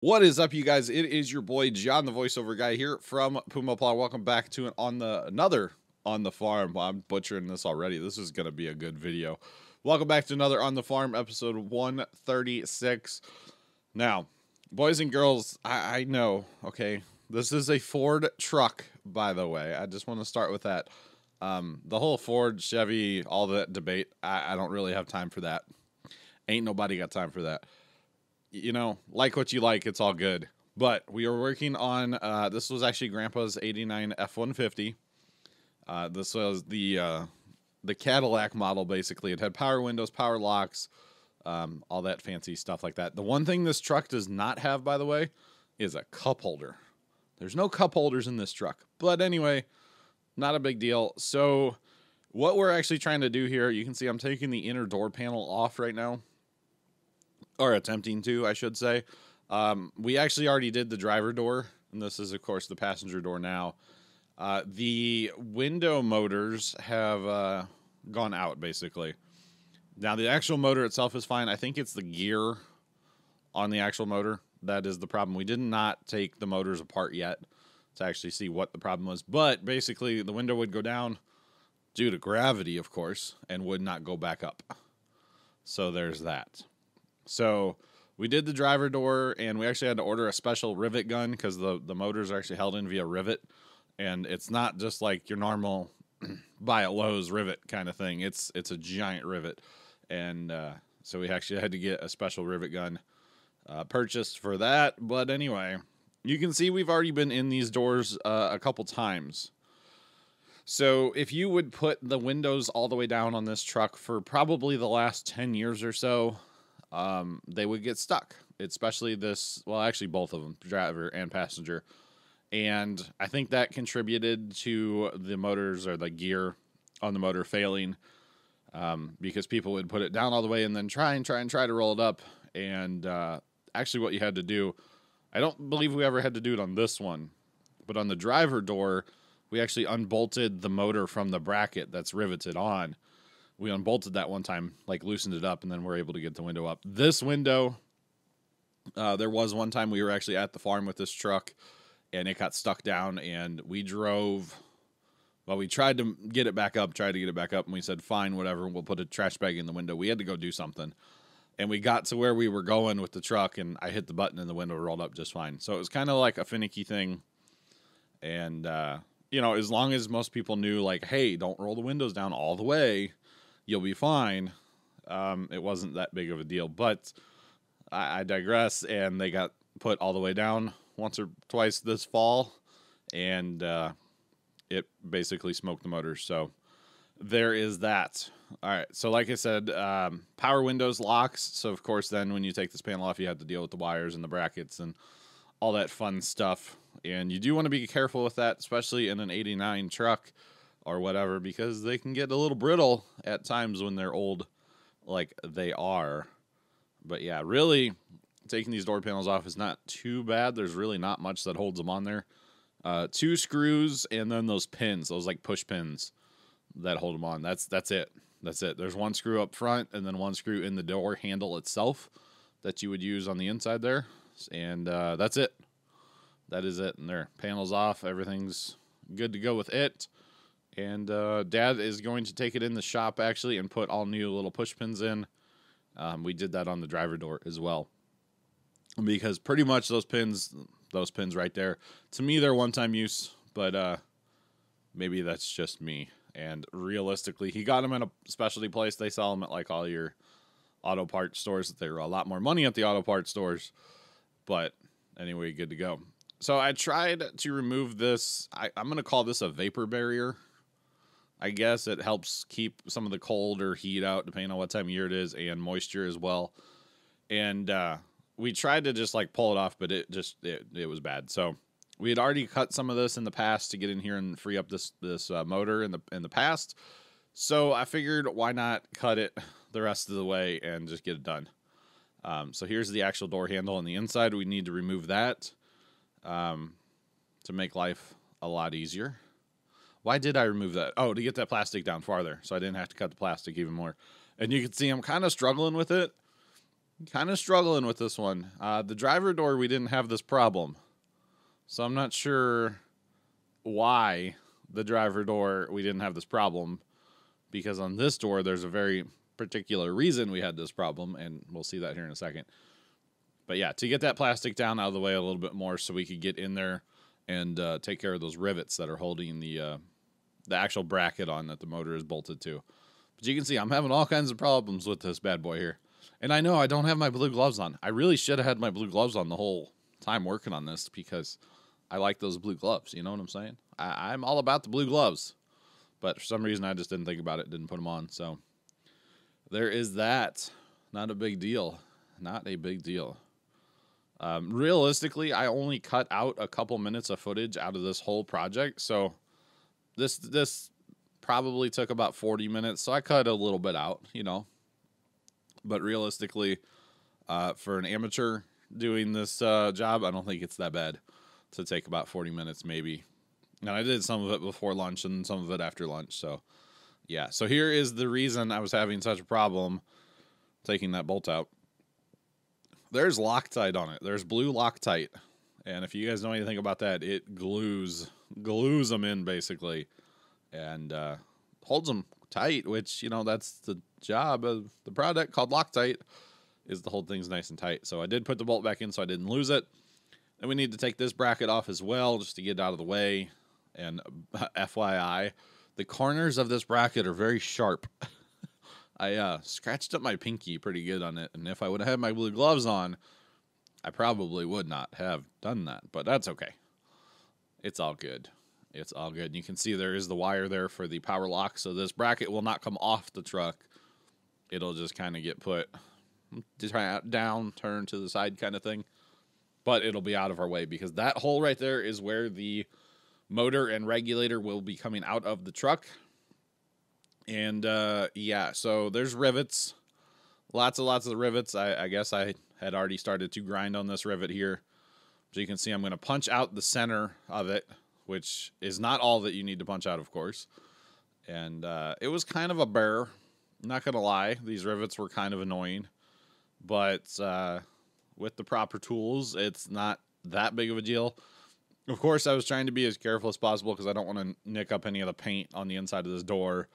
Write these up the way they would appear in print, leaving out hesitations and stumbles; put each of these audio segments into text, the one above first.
What is up, you guys? It is your boy John, the voiceover guy here from Puma Plow. Welcome back to another on the farm. I'm butchering this already. This is gonna be a good video. Welcome back to another on the farm, episode 136. Now, boys and girls, I know. Okay, this is a Ford truck, by the way. I just want to start with that. The whole Ford, Chevy, all that debate. I don't really have time for that. Ain't nobody got time for that. You know, like what you like, it's all good. But we are working on, this was actually Grandpa's 89 F-150. This was the Cadillac model, basically. It had power windows, power locks, all that fancy stuff like that. The one thing this truck does not have, by the way, is a cup holder. There's no cup holders in this truck. But anyway, not a big deal. So what we're actually trying to do here, you can see I'm taking the inner door panel off right now. Or attempting to, I should say. We actually already did the driver door, and this is, of course, the passenger door now. The window motors have gone out, basically. Now, the actual motor itself is fine. I think it's the gear on the actual motor that is the problem. We did not take the motors apart yet to actually see what the problem was. But, basically, the window would go down due to gravity, of course, and would not go back up. So, there's that. So we did the driver door, and we actually had to order a special rivet gun because the motors are actually held in via rivet, and it's not just like your normal buy at Lowe's rivet kind of thing. It's a giant rivet, and so we actually had to get a special rivet gun purchased for that. But anyway, you can see we've already been in these doors a couple times. So if you would put the windows all the way down on this truck for probably the last 10 years or so, they would get stuck, especially this, well, actually both of them, driver and passenger. And I think that contributed to the motors or the gear on the motor failing, because people would put it down all the way and then try to roll it up. And actually what you had to do, I don't believe we ever had to do it on this one, but on the driver door, we actually unbolted the motor from the bracket that's riveted on. We unbolted that one time, like loosened it up, and then we're able to get the window up. This window, there was one time we were actually at the farm with this truck, and it got stuck down, and we drove. Well, we tried to get it back up, and we said, fine, whatever, we'll put a trash bag in the window. We had to go do something, and we got to where we were going with the truck, and I hit the button, and the window rolled up just fine. So it was kind of like a finicky thing, and, you know, as long as most people knew, like, hey, don't roll the windows down all the way, you'll be fine. It wasn't that big of a deal, but I digress, and they got put all the way down once or twice this fall, and it basically smoked the motors. So there is that. All right, so like I said, power windows, locks. So, of course, then when you take this panel off, you have to deal with the wires and the brackets and all that fun stuff. And you do want to be careful with that, especially in an 89 truck or whatever, because they can get a little brittle at times when they're old like they are. But yeah, really taking these door panels off is not too bad. There's really not much that holds them on there. 2 screws and then those pins, those like push pins that hold them on. That's it. That's it. There's 1 screw up front and then 1 screw in the door handle itself that you would use on the inside there. And that's it. That is it. And their panels off. Everything's good to go with it. And Dad is going to take it in the shop, actually, and put all new little push pins in. We did that on the driver door as well. Because pretty much those pins right there, to me, they're one-time use. But maybe that's just me. And realistically, he got them in a specialty place. They sell them at, like, all your auto parts stores. They're a lot more money at the auto parts stores. But anyway, good to go. So I tried to remove this. I'm going to call this a vapor barrier. I guess it helps keep some of the cold or heat out, depending on what time of year it is, and moisture as well. And we tried to just like pull it off, but it was bad. So we had already cut some of this in the past to get in here and free up this motor in the past. So I figured, why not cut it the rest of the way and just get it done. So here's the actual door handle on the inside. We need to remove that to make life a lot easier. Why did I remove that? Oh, to get that plastic down farther, so I didn't have to cut the plastic even more. And you can see I'm kind of struggling with it Kind of struggling with this one. The driver door, we didn't have this problem. So I'm not sure why the driver door, we didn't have this problem. Because on this door, there's a very particular reason we had this problem. And we'll see that here in a second. But yeah, to get that plastic down out of the way a little bit more so we could get in there and take care of those rivets that are holding the actual bracket on that the motor is bolted to. But you can see I'm having all kinds of problems with this bad boy here. And I know I don't have my blue gloves on. I really should have had my blue gloves on the whole time working on this because I like those blue gloves. You know what I'm saying? I'm all about the blue gloves. But for some reason, I just didn't think about it, didn't put them on. So there is that. Not a big deal. Not a big deal. Realistically, I only cut out a couple minutes of footage out of this whole project. So this probably took about 40 minutes. So I cut a little bit out, you know. But realistically, for an amateur doing this job, I don't think it's that bad to take about 40 minutes maybe. And I did some of it before lunch and some of it after lunch. So, yeah. So here is the reason I was having such a problem taking that bolt out. There's Loctite on it. There's blue Loctite. And if you guys know anything about that, it glues them in basically and holds them tight, which, you know, that's the job of the product called Loctite, is the whole thing's nice and tight. So I did put the bolt back in so I didn't lose it. And we need to take this bracket off as well just to get it out of the way. And FYI, the corners of this bracket are very sharp. I scratched up my pinky pretty good on it. And if I would have had my blue gloves on, I probably would not have done that. But that's okay. It's all good. It's all good. And you can see there is the wire there for the power lock. So this bracket will not come off the truck. It'll just kind of get put down, turn to the side kind of thing. But it'll be out of our way because that hole right there is where the motor and regulator will be coming out of the truck. And, yeah, so there's rivets. Lots of rivets. I guess I had already started to grind on this rivet here. So you can see I'm going to punch out the center of it, which is not all that you need to punch out, of course. And it was kind of a bear. Not going to lie. These rivets were kind of annoying. But with the proper tools, it's not that big of a deal. Of course, I was trying to be as careful as possible because I don't want to nick up any of the paint on the inside of this door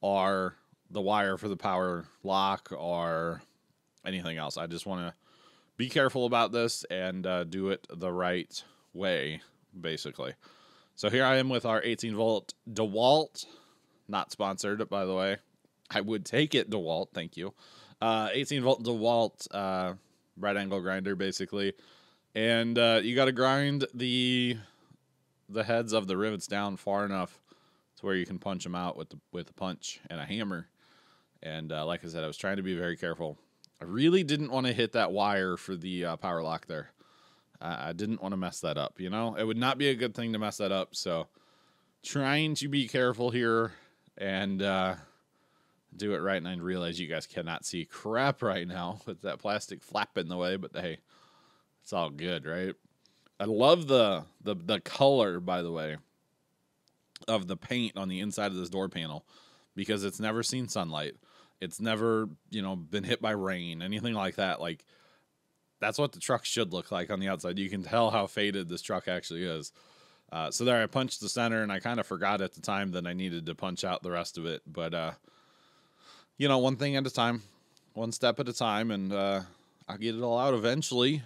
or the wire for the power lock or anything else. I just want to be careful about this and do it the right way, basically. So here I am with our 18-volt DeWalt. Not sponsored, by the way. I would take it, DeWalt. Thank you. 18-volt DeWalt right angle grinder, basically. And you got to grind the heads of the rivets down far enough to where you can punch them out with a punch and a hammer. And like I said, I was trying to be very careful. I really didn't want to hit that wire for the power lock there. I didn't want to mess that up, you know? It would not be a good thing to mess that up, so trying to be careful here and do it right. And I realize you guys cannot see crap right now with that plastic flap in the way, but hey, it's all good, right? I love the color, by the way, of the paint on the inside of this door panel because it's never seen sunlight. It's never, you know, been hit by rain, anything like that. Like, that's what the truck should look like on the outside. You can tell how faded this truck actually is. So there I punched the center, and I kind of forgot at the time that I needed to punch out the rest of it. But, you know, one thing at a time, one step at a time, and I'll get it all out eventually,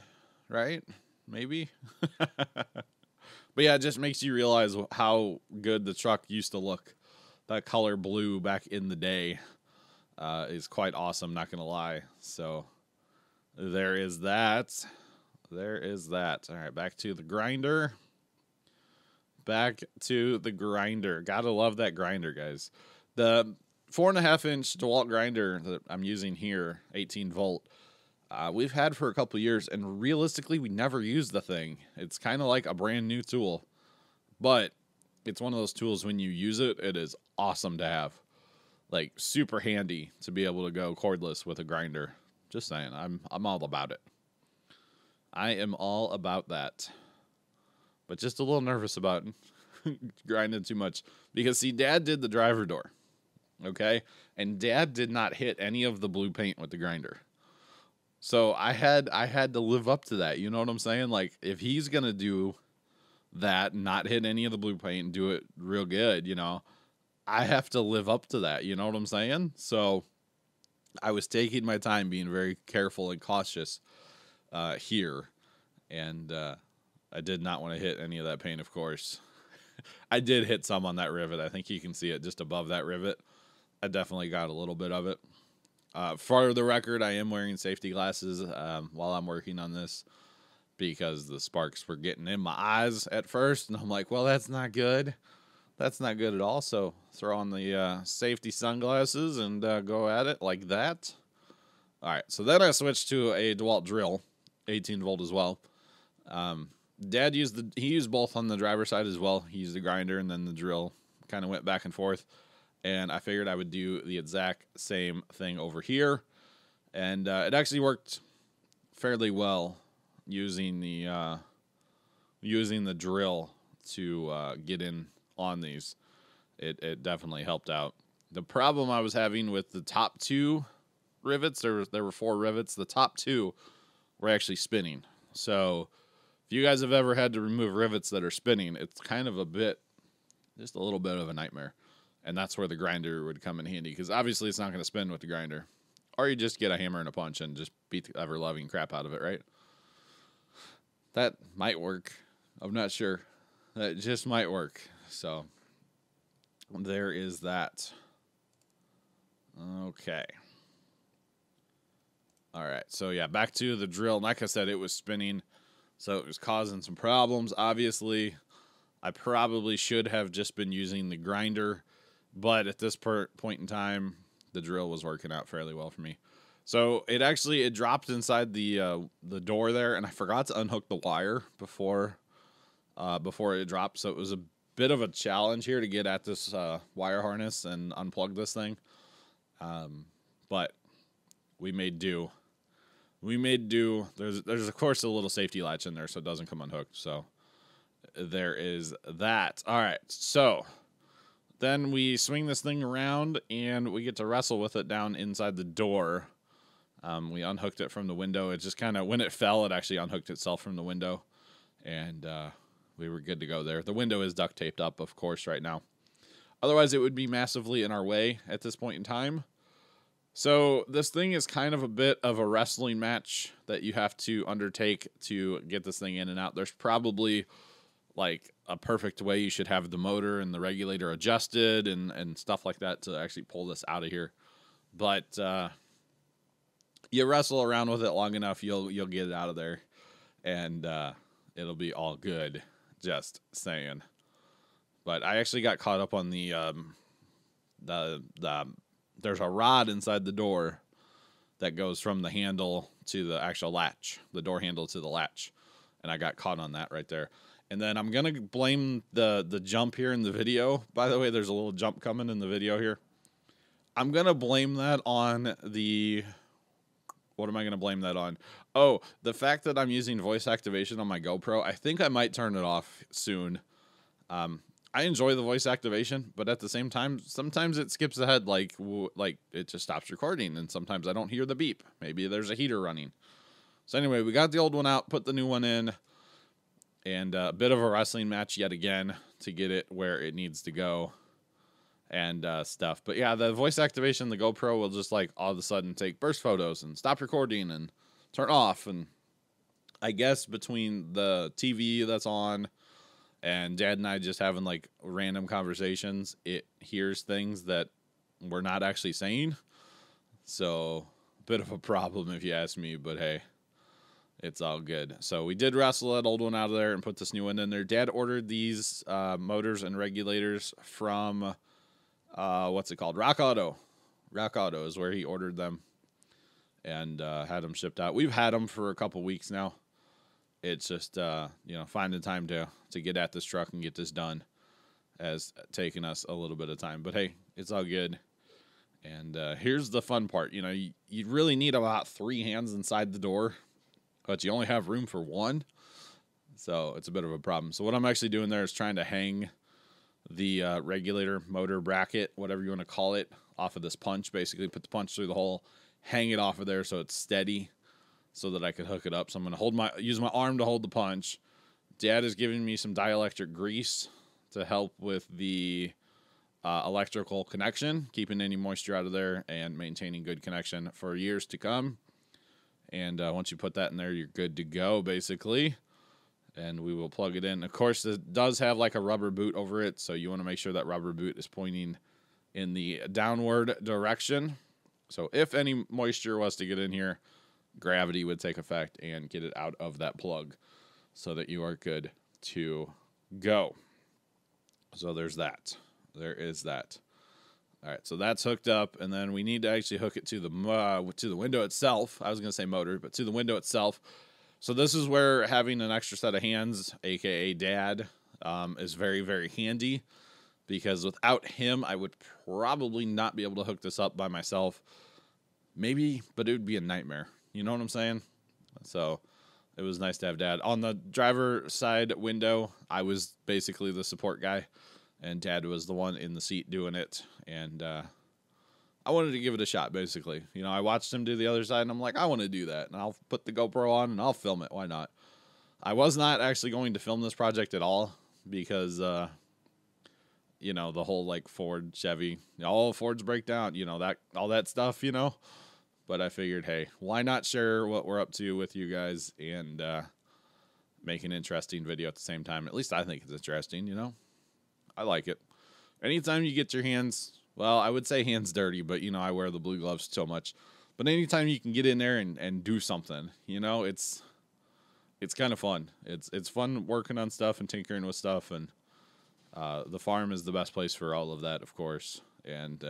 right? Maybe. But yeah, it just makes you realize how good the truck used to look. That color blue back in the day is quite awesome, not going to lie. So there is that. There is that. All right, back to the grinder. Back to the grinder. Gotta love that grinder, guys. The 4.5-inch DeWalt grinder that I'm using here, 18 volt, we've had for a couple years, and realistically, we never use the thing. It's kind of like a brand new tool, but it's one of those tools when you use it, it is awesome to have. Like, super handy to be able to go cordless with a grinder. Just saying, I'm all about it. I am all about that. But just a little nervous about grinding too much. Because, see, Dad did the driver door. Okay? And Dad did not hit any of the blue paint with the grinder. So I had to live up to that. You know what I'm saying? Like if he's gonna do that, not hit any of the blue paint and do it real good, you know, I have to live up to that. You know what I'm saying? So I was taking my time, being very careful and cautious here, and I did not want to hit any of that paint. Of course, I did hit some on that rivet. I think you can see it just above that rivet. I definitely got a little bit of it. For the record, I am wearing safety glasses while I'm working on this because the sparks were getting in my eyes at first, and I'm like, well, that's not good. That's not good at all. So throw on the safety sunglasses and go at it like that. All right, so then I switched to a DeWalt drill, 18 volt as well. Dad used both on the driver's side as well. He used the grinder and then the drill, kind of went back and forth. And I figured I would do the exact same thing over here. And it actually worked fairly well using the drill to get in on these. It definitely helped out. The problem I was having with the top two rivets, there were 4 rivets. The top 2 were actually spinning. So if you guys have ever had to remove rivets that are spinning, it's kind of just a little bit of a nightmare. And that's where the grinder would come in handy, because obviously it's not going to spin with the grinder. Or you just get a hammer and a punch and just beat the ever-loving crap out of it, right? That might work. I'm not sure. That just might work. So there is that. Okay. All right. So, yeah, back to the drill. Like I said, it was spinning, so it was causing some problems. Obviously, I probably should have just been using the grinder. But at this point in time, the drill was working out fairly well for me. So it dropped inside the door there, and I forgot to unhook the wire before it dropped. So it was a bit of a challenge here to get at this wire harness and unplug this thing. But we made do. There's of course a little safety latch in there, so it doesn't come unhooked. So there is that. All right, so. Then we swing this thing around, and we get to wrestle with it down inside the door. We unhooked it from the window. It just kind of, when it fell, it actually unhooked itself from the window, and we were good to go there. The window is duct taped up, of course, right now. Otherwise, it would be massively in our way at this point in time. So this thing is kind of a bit of a wrestling match that you have to undertake to get this thing in and out. There's probably like a perfect way you should have the motor and the regulator adjusted and stuff like that to actually pull this out of here. But you wrestle around with it long enough, you'll get it out of there, and it'll be all good. Just saying. But I actually got caught up on there's a rod inside the door that goes from the handle to the actual latch, the door handle to the latch, and I got caught on that right there. And then I'm going to blame the jump here in the video. By the way, there's a little jump coming in the video here. I'm going to blame that on the... What am I going to blame that on? Oh, the fact that I'm using voice activation on my GoPro. I think I might turn it off soon. I enjoy the voice activation, but at the same time, sometimes it skips ahead, like it just stops recording, and sometimes I don't hear the beep. Maybe there's a heater running. So anyway, we got the old one out, put the new one in. And a bit of a wrestling match yet again to get it where it needs to go and stuff. But yeah, the voice activation, the GoPro will just like all of a sudden take burst photos and stop recording and turn off. And I guess between the TV that's on and Dad and I just having like random conversations, it hears things that we're not actually saying. So a bit of a problem if you ask me, but hey. It's all good. So we did wrestle that old one out of there and put this new one in there. Dad ordered these motors and regulators from, what's it called? Rock Auto. Rock Auto is where he ordered them and had them shipped out. We've had them for a couple weeks now. It's just, finding time to get at this truck and get this done has taken us a little bit of time. But, hey, it's all good. And here's the fun part. You really need about 3 hands inside the door. But you only have room for 1, so it's a bit of a problem. So what I'm actually doing there is trying to hang the regulator motor bracket, whatever you want to call it, off of this punch. Basically put the punch through the hole, hang it off of there so it's steady, so that I could hook it up. So I'm going to use my arm to hold the punch. Dad is giving me some dielectric grease to help with the electrical connection, keeping any moisture out of there and maintaining good connection for years to come. And once you put that in there, you're good to go, basically. And we will plug it in. Of course, it does have like a rubber boot over it, so you want to make sure that rubber boot is pointing in the downward direction. So if any moisture was to get in here, gravity would take effect and get it out of that plug so that you are good to go. So there's that. There is that. All right, so that's hooked up, and then we need to actually hook it to the window itself. I was going to say motor, but to the window itself. So this is where having an extra set of hands, aka Dad, is very, very handy, because without him, I would probably not be able to hook this up by myself. Maybe, but it would be a nightmare. You know what I'm saying? So it was nice to have Dad. On the driver side window, I was basically the support guy, and Dad was the one in the seat doing it. And I wanted to give it a shot, basically. You know, I watched him do the other side, and I'm like, I want to do that. And I'll put the GoPro on, and I'll film it. Why not? I was not actually going to film this project at all because, you know, the whole, like, Ford, Chevy, all Fords break down, you know, that all that stuff, you know. But I figured, hey, why not share what we're up to with you guys and make an interesting video at the same time? At least I think it's interesting, you know. I like it. Anytime you get your hands... Well, I would say hands dirty, but, you know, I wear the blue gloves so much. But anytime you can get in there and do something, you know, it's kind of fun. It's fun working on stuff and tinkering with stuff. And the farm is the best place for all of that, of course. And,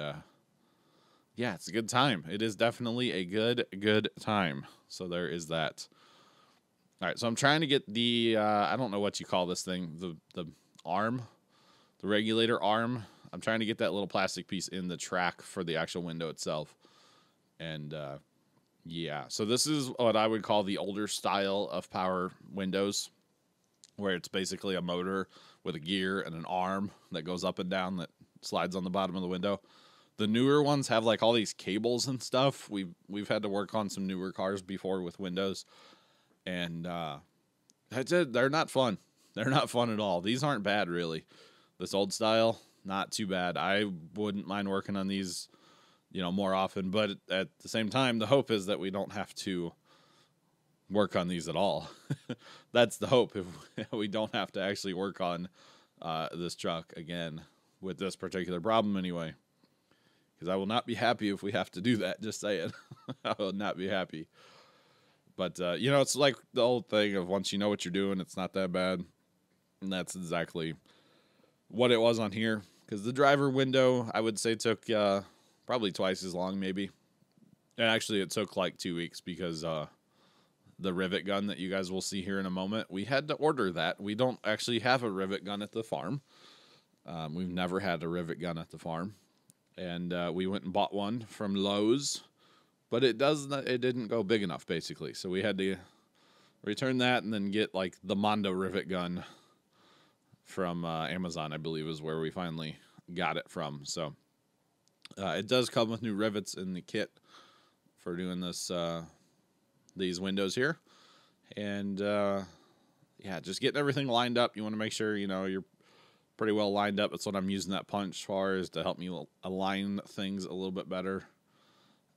yeah, it's a good time. It is definitely a good time. So there is that. All right, so I'm trying to get the, I don't know what you call this thing, the arm, the regulator arm. I'm trying to get that little plastic piece in the track for the actual window itself. And, yeah. So this is what I would call the older style of power windows, where it's basically a motor with a gear and an arm that goes up and down that slides on the bottom of the window. The newer ones have, like, all these cables and stuff. We've had to work on some newer cars before with windows. And they're not fun. They're not fun at all. These aren't bad, really. This old style... Not too bad. I wouldn't mind working on these, you know, more often. But at the same time, the hope is that we don't have to work on these at all. That's the hope. If we don't have to actually work on this truck again with this particular problem anyway. Because I will not be happy if we have to do that. Just saying. I will not be happy. But, you know, it's like the old thing of once you know what you're doing, it's not that bad. And that's exactly what it was on here. Because the driver window, I would say, took probably twice as long, maybe. And actually, it took like 2 weeks because the rivet gun that you guys will see here in a moment, we had to order that. We don't actually have a rivet gun at the farm. We've never had a rivet gun at the farm. And we went and bought one from Lowe's. But it didn't go big enough, basically. So we had to return that and then get like the Mondo rivet gun from Amazon, I believe, is where we finally got it from. So it does come with new rivets in the kit for doing this these windows here. And yeah, just getting everything lined up. You want to make sure, you know, you're pretty well lined up. That's what I'm using that punch for, is to help me align things a little bit better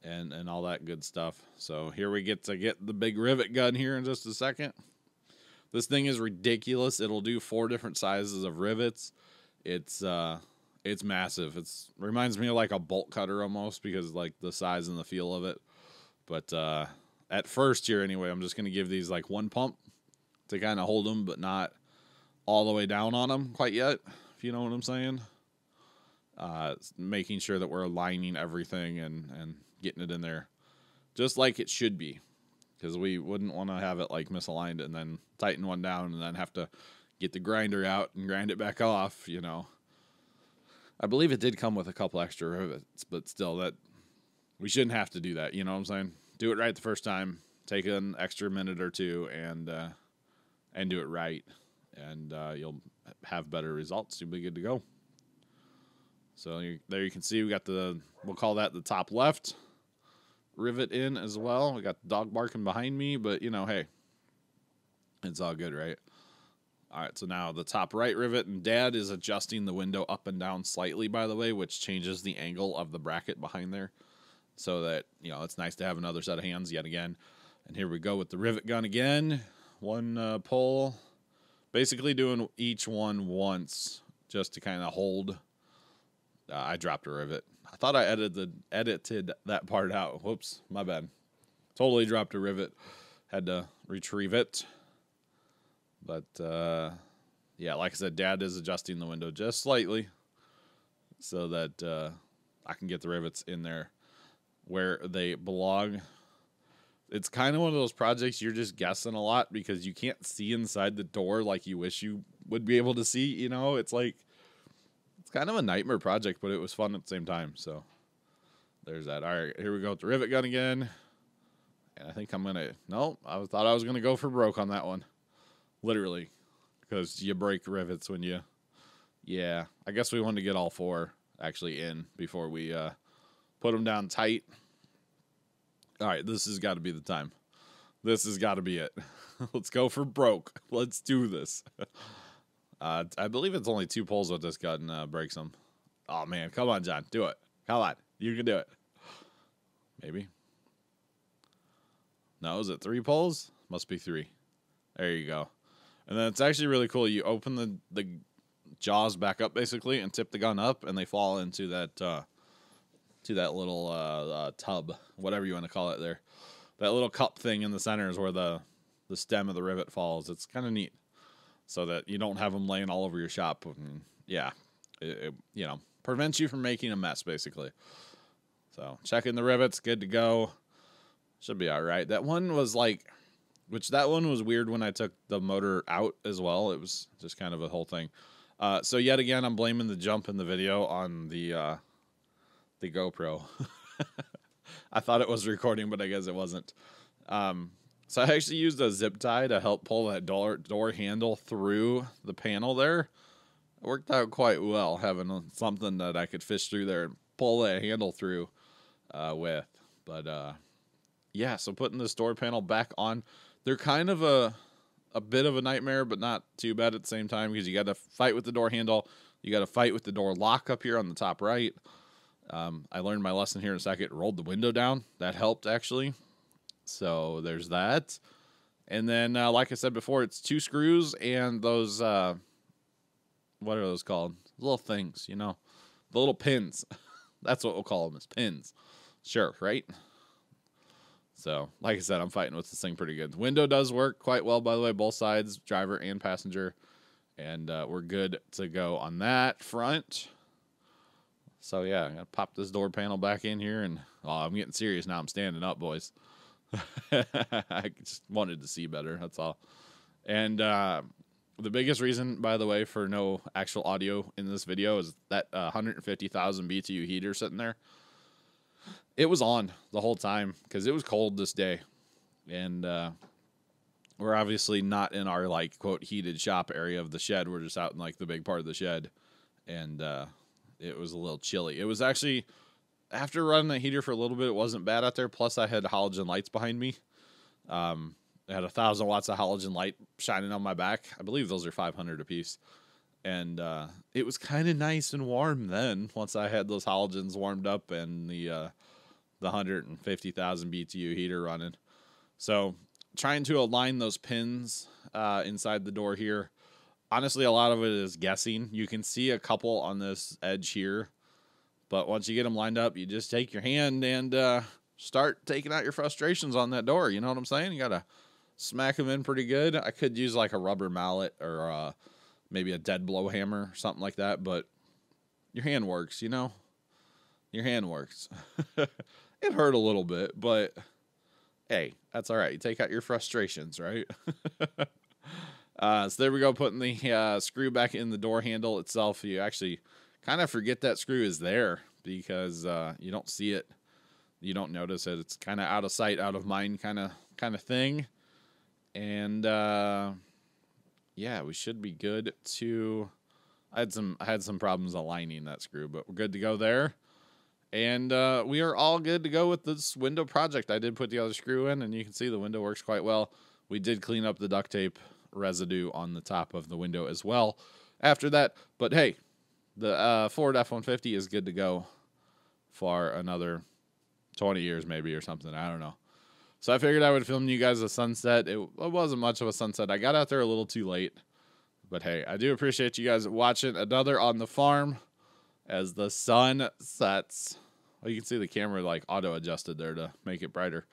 and all that good stuff. So here we get to get the big rivet gun here in just a second. This thing is ridiculous. It'll do 4 different sizes of rivets. It's massive. It's reminds me of like a bolt cutter almost, because like the size and the feel of it. But at first here anyway, I'm just going to give these like one pump to kind of hold them, but not all the way down on them quite yet, if you know what I'm saying. Making sure that we're aligning everything and getting it in there just like it should be. Because we wouldn't want to have it like misaligned and then tighten one down and then have to get the grinder out and grind it back off, you know. I believe it did come with a couple extra rivets, but still, that we shouldn't have to do that, you know what I'm saying? Do it right the first time, take an extra minute or two, and do it right, and you'll have better results. You'll be good to go. So there you can see we got we'll call that the top left rivet in as well. We got the dog barking behind me, but you know, hey, it's all good, right? All right, so now the top right rivet, and Dad is adjusting the window up and down slightly, by the way, which changes the angle of the bracket behind there, so that, you know, it's nice to have another set of hands yet again. And here we go with the rivet gun again. One pull, basically doing each one once just to kind of hold. I dropped a rivet. I thought I edited that part out. Whoops, my bad. Totally dropped a rivet. Had to retrieve it. But, yeah, like I said, Dad is adjusting the window just slightly so that I can get the rivets in there where they belong. It's kind of one of those projects you're just guessing a lot because you can't see inside the door like you wish you would be able to see, you know? It's like, it's kind of a nightmare project, but it was fun at the same time, so there's that. All right, here we go with the rivet gun again. And I think I'm going to, no, I thought I was going to go for broke on that one. Literally, because you break rivets when you, yeah, I guess we wanted to get all four actually in before we put them down tight. All right, this has got to be the time. This has got to be it. Let's go for broke. Let's do this. I believe it's only 2 pulls with this gun breaks them. Oh, man, come on, John. Do it. Come on. You can do it. Maybe. No, is it 3 pulls? Must be 3. There you go. And then it's actually really cool. You open the jaws back up, basically, and tip the gun up, and they fall into that little tub, whatever you want to call it there. That little cup thing in the center is where the stem of the rivet falls. It's kind of neat, so that you don't have them laying all over your shop. And yeah, it you know, prevents you from making a mess, basically. So checking the rivets, good to go. Should be all right. That one was like... that one was weird when I took the motor out as well. It was just kind of a whole thing. So yet again, I'm blaming the jump in the video on the GoPro. I thought it was recording, but I guess it wasn't. So I actually used a zip tie to help pull that door handle through the panel there. It worked out quite well, having something that I could fish through there and pull that handle through with. But yeah, so putting this door panel back on. They're kind of a bit of a nightmare, but not too bad at the same time because you got to fight with the door handle. You got to fight with the door lock up here on the top right. I learned my lesson here in a second. Rolled the window down. That helped, actually. So there's that. And then, like I said before, it's 2 screws and those, what are those called? Little things, you know, the little pins. That's what we'll call them, is pins. Sure, right? So, like I said, I'm fighting with this thing pretty good. The window does work quite well, by the way, both sides, driver and passenger. And we're good to go on that front. So, yeah, I'm going to pop this door panel back in here. And I'm getting serious now. I'm standing up, boys. I just wanted to see better, that's all. And the biggest reason, by the way, for no actual audio in this video is that 150,000 BTU heater sitting there. It was on the whole time because it was cold this day. And we're obviously not in our, like, quote, heated shop area of the shed. We're just out in, like, the big part of the shed. And it was a little chilly. It was actually, after running the heater for a little bit, it wasn't bad out there. Plus, I had halogen lights behind me. I had 1,000 watts of halogen light shining on my back. I believe those are 500 apiece. And it was kind of nice and warm then once I had those halogens warmed up and the 150,000 BTU heater running. So trying to align those pins inside the door here. Honestly, a lot of it is guessing. You can see a couple on this edge here, but once you get them lined up, you just take your hand and start taking out your frustrations on that door. You know what I'm saying? You got to smack them in pretty good. I could use like a rubber mallet or maybe a dead blow hammer or something like that, but your hand works, you know? Your hand works. It hurt a little bit, but hey, that's all right. You take out your frustrations, right? So there we go, putting the screw back in the door handle itself. You actually kind of forget that screw is there because you don't see it. You don't notice it. It's kind of out of sight, out of mind kind of thing. And yeah, we should be good to... I had some problems aligning that screw, but we're good to go there. And we are all good to go with this window project. I did put the other screw in, and you can see the window works quite well. We did clean up the duct tape residue on the top of the window as well after that. But hey, the Ford F-150 is good to go for another 20 years maybe or something. I don't know. So I figured I would film you guys a sunset. It wasn't much of a sunset. I got out there a little too late. But hey, I do appreciate you guys watching another on the farm as the sun sets. Oh, you can see the camera like auto adjusted there to make it brighter.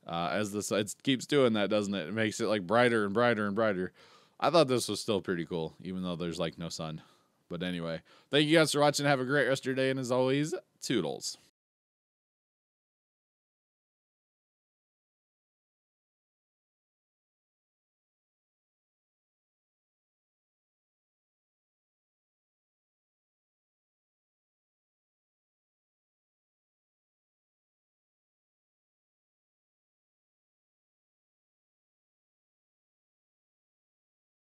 As the sun, it keeps doing that, doesn't it? It makes it like brighter and brighter and brighter. I thought this was still pretty cool, even though there's like no sun. But anyway, thank you guys for watching. Have a great rest of your day. And as always, toodles.